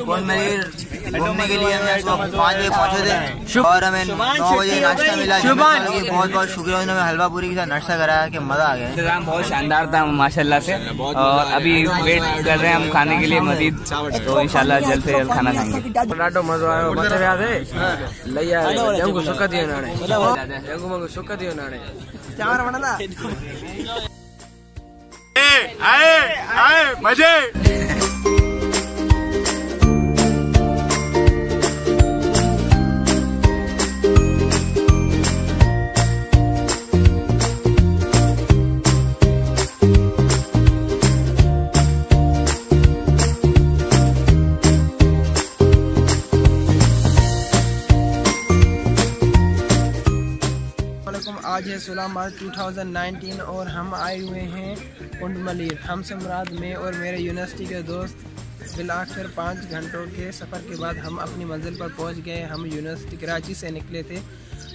कुंड मलीर घूमने के लिए हमें 5 बजे पहुँचे थे और हमें 9 बजे नाश्ता मिला। बहुत बहुत शुक्रिया, उन्होंने हलवा पूरी के साथ नाश्ता कराया कि मजा आ गया। इंतजाम बहुत शानदार था माशाल्लाह से, और अभी वेट कर रहे हैं हम खाने के लिए मजीद, तो इंशाल्लाह जल्द से जल्द खाना खाएंगे। ॾाढो मज़ो आयो, मथे वियासीं लही आया, जंगू सुख थी वञे हाणे, जंगू मंगू सुख थी वञे हाणे, चांवर वणंदा आए मजे। आज है 16 मार्च 2019 और हम आए हुए हैं कुंड मलीर। हमसे मुराद में और मेरे यूनिवर्सिटी के दोस्त मिलाकर 5 घंटों के सफ़र के बाद हम अपनी मंजिल पर पहुंच गए। हम यूनिवर्सिटी कराची से निकले थे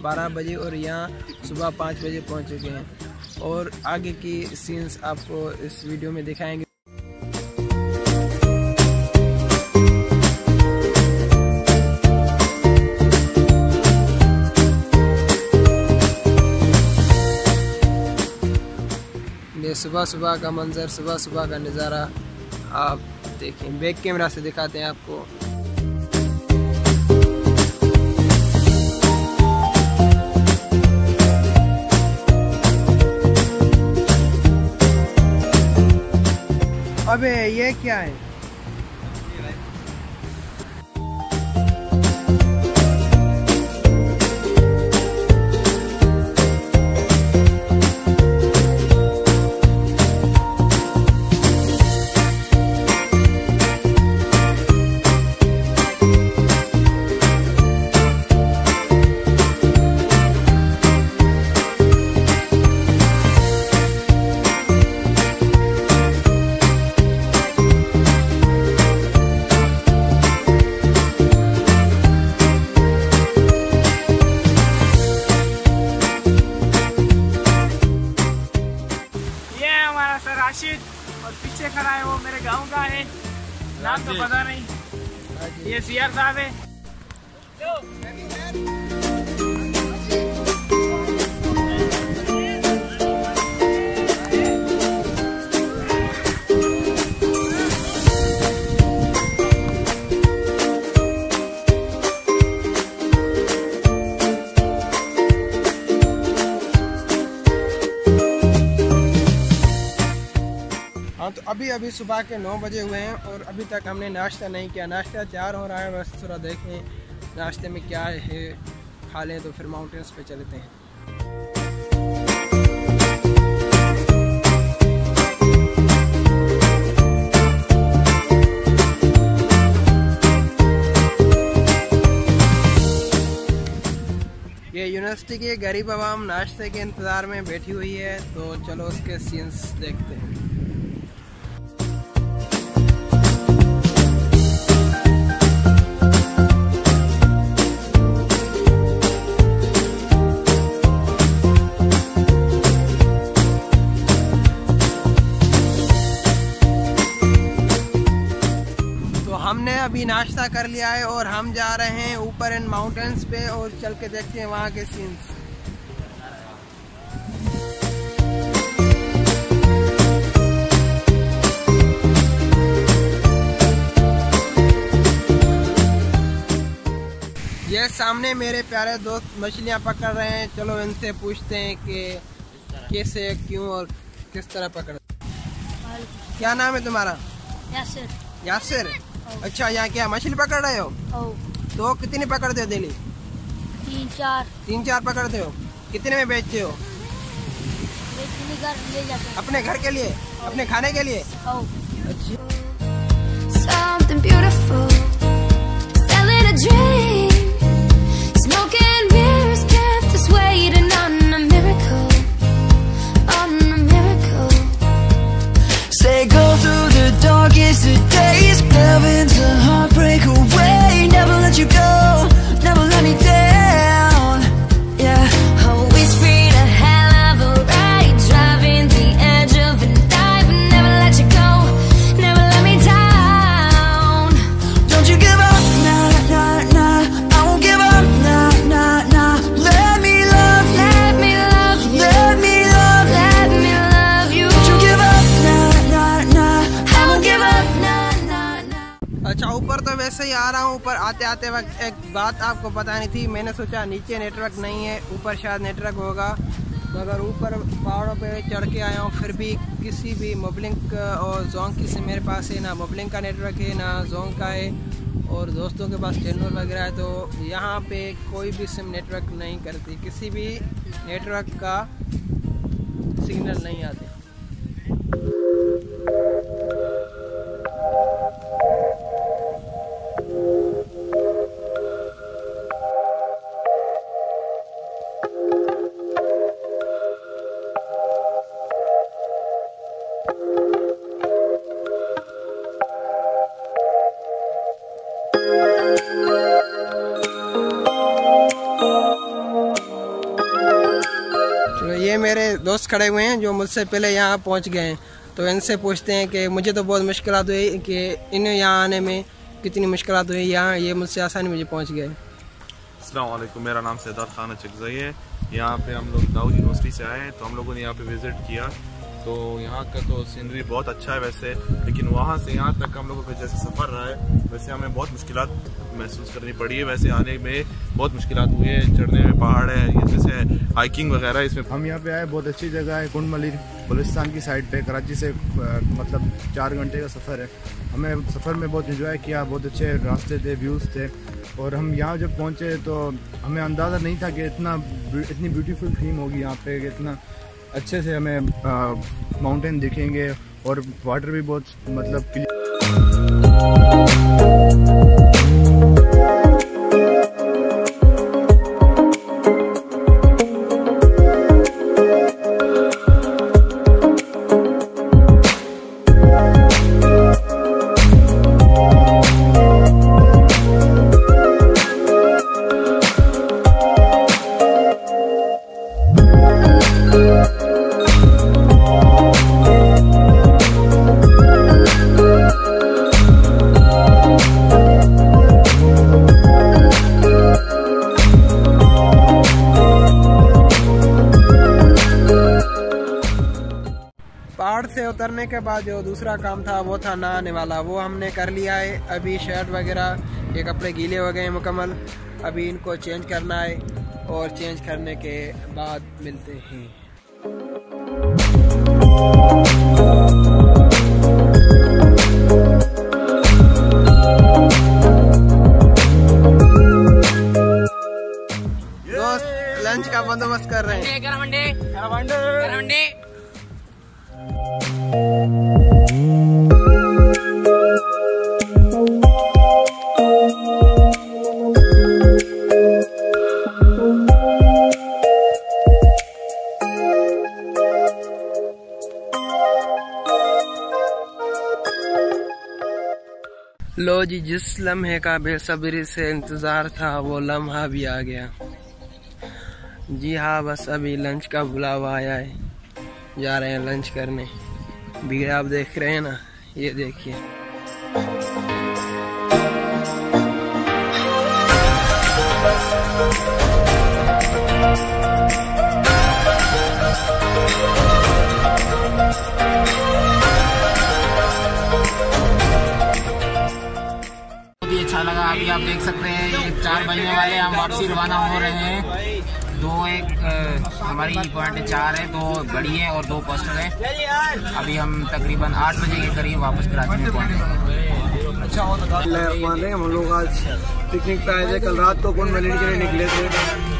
12 बजे और यहाँ सुबह 5 बजे पहुंच चुके हैं, और आगे की सीन्स आपको इस वीडियो में दिखाएंगे। सुबह सुबह का मंजर, सुबह सुबह का नज़ारा आप देखें, बैक कैमरा से दिखाते हैं आपको। अबे ये क्या है? और पीछे खड़ा है वो मेरे गांव का है, नाम तो पता नहीं। ये सीआर साहब है। हाँ, तो अभी सुबह के 9 बजे हुए हैं और अभी तक हमने नाश्ता नहीं किया। नाश्ता तैयार हो रहा है, बस थोड़ा देखें नाश्ते में क्या है, खा लें तो फिर माउंटेन्स पे चलते हैं। ये यूनिवर्सिटी की गरीब आवाम नाश्ते के इंतज़ार में बैठी हुई है, तो चलो उसके सीन्स देखते हैं। हमने अभी नाश्ता कर लिया है और हम जा रहे हैं ऊपर इन माउंटेन्स पे और चल के देखते हैं वहाँ के सीन्स। ये सामने मेरे प्यारे दोस्त मछलियाँ पकड़ रहे हैं, चलो इनसे पूछते हैं कि कैसे, क्यों और किस तरह पकड़। क्या नाम है तुम्हारा? यासिर। यासिर, अच्छा, यहाँ क्या मछली पकड़ रहे हो? तो कितनी पकड़ते हो डेली? 3-4 पकड़ते हो। कितने में बेचते हो? घर ले जाते हैं। अपने घर के लिए, अपने खाने के लिए? Say go through the darkest of days, heaven's a heartbreak away. Never let you go, never let me down. Yeah, oh, it's been a hell of a ride, driving the edge of a knife. Never let you go, never let me down. अच्छा, ऊपर तो वैसे ही आ रहा हूँ। ऊपर आते आते वक्त एक बात आपको बतानी थी। मैंने सोचा नीचे नेटवर्क नहीं है, ऊपर शायद नेटवर्क होगा, मगर ऊपर पहाड़ों पे चढ़ के आया हूँ, फिर भी किसी भी मोबलिंक और जोंग की सिम मेरे पास है ना। मोबलिंक का नेटवर्क है ना जोंग का है, और दोस्तों के पास टेनूर वगैरह है। तो यहाँ पे कोई भी सिम नेटवर्क नहीं करती, किसी भी नेटवर्क का सिग्नल नहीं आते। ये मेरे दोस्त खड़े हुए हैं जो मुझसे पहले यहाँ पहुँच गए हैं, तो इनसे पूछते हैं कि मुझे तो बहुत मुश्किलात हुई कि इन्हें यहाँ आने में कितनी मुश्किलात हुई। यहाँ ये मुझसे आसानी मुझे पहुँच गए। अस्सलाम वालेकुम, मेरा नाम सिद्धार्थ खान चकजई है। यहाँ पे हम लोग दाऊद यूनिवर्सिटी से आए हैं, तो हम लोगों ने यहाँ पे विज़िट किया। तो यहाँ का तो सीनरी बहुत अच्छा है वैसे, लेकिन वहाँ से यहाँ तक हम लोगों का जैसे सफ़र रहा है वैसे हमें बहुत मुश्किलात महसूस करनी पड़ी है। वैसे आने में बहुत मुश्किलात हुई है, चढ़ने में पहाड़ है, ये जैसे हाइकिंग वगैरह। इसमें हम यहाँ पे आए, बहुत अच्छी जगह है कुंड मलीर, बलोचिस्तान की साइड पे। कराची से मतलब 4 घंटे का सफ़र है। हमें सफ़र में बहुत एंजॉय किया, बहुत अच्छे रास्ते थे, व्यूज़ थे। और हम यहाँ जब पहुँचे तो हमें अंदाज़ा नहीं था कि इतनी ब्यूटीफुल थीम होगी यहाँ पे, कि इतना अच्छे से हमें माउंटेन दिखेंगे और वाटर भी बहुत मतलब पहाड़ से उतरने के बाद जो दूसरा काम था वो था नहाने वाला, वो हमने कर लिया है। अभी शर्ट वगैरह ये कपड़े गीले हो गए मुकम्मल, अभी इनको चेंज करना है और चेंज करने के बाद मिलते हैं। दोस्त लंच का बंदोबस्त कर रहे हैं। लो जी, जिस लम्हे का बेसब्री से इंतज़ार था वो लम्हा भी आ गया। जी हाँ, बस अभी लंच का बुलावा आया है, जा रहे हैं लंच करने। भीड़ आप देख रहे हैं ना, ये देखिए। अच्छा लगा। अभी आप देख सकते हैं ये 4 बजने वाले, हम वापसी रवाना हो रहे हैं। हमारी पॉइंट 4 है, 2 बड़ी है और 2 पोस्टर है। अभी हम तकरीबन 8 बजे के करीब वापस कराची में पहुँचे। अच्छा हम लोग आज पिकनिक पे आए थे। कल रात को कुंड मलीर के लिए निकले थे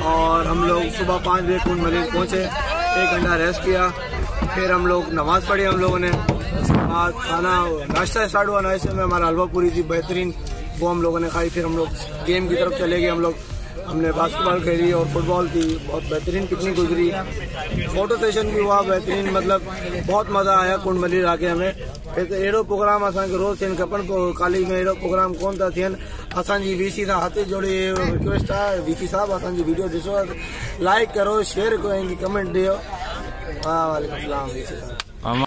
और हम लोग सुबह 5 बजे कुंड मलीर पहुँचे। 1 घंटा रेस्ट किया, फिर हम लोग नमाज़ पढ़ी हम लोगों ने। उसके बाद खाना नाश्ता स्टार्ट हुआ। नाश्ते में हमारा हलवा पूरी थी बेहतरीन, वो हम लोगों ने खाई। फिर हम लोग गेम की तरफ चले गए। हमने बास्केटबॉल खेली और फुटबॉल की, बहुत बेहतरीन पिकनिक गुजरी। फोटो सेशन भी हुआ बेहतरीन, मतलब बहुत मज़ा आया कुंड मलीर आके हमें। फिर तो एड़ो प्रोग्राम असांखे रोज़ थियनि खपनि। काली में एड़ो प्रोग्राम कोन था थियनि। असांजी वीसी सां हथ जोड़े रिक्वेस्ट आहे, वीसी साहब असांजी वीडियो ॾिसो, लाइक करो, शेयर करो, ऐं कमेंट ॾियो। वालेकुम सलाम वीसी साहब।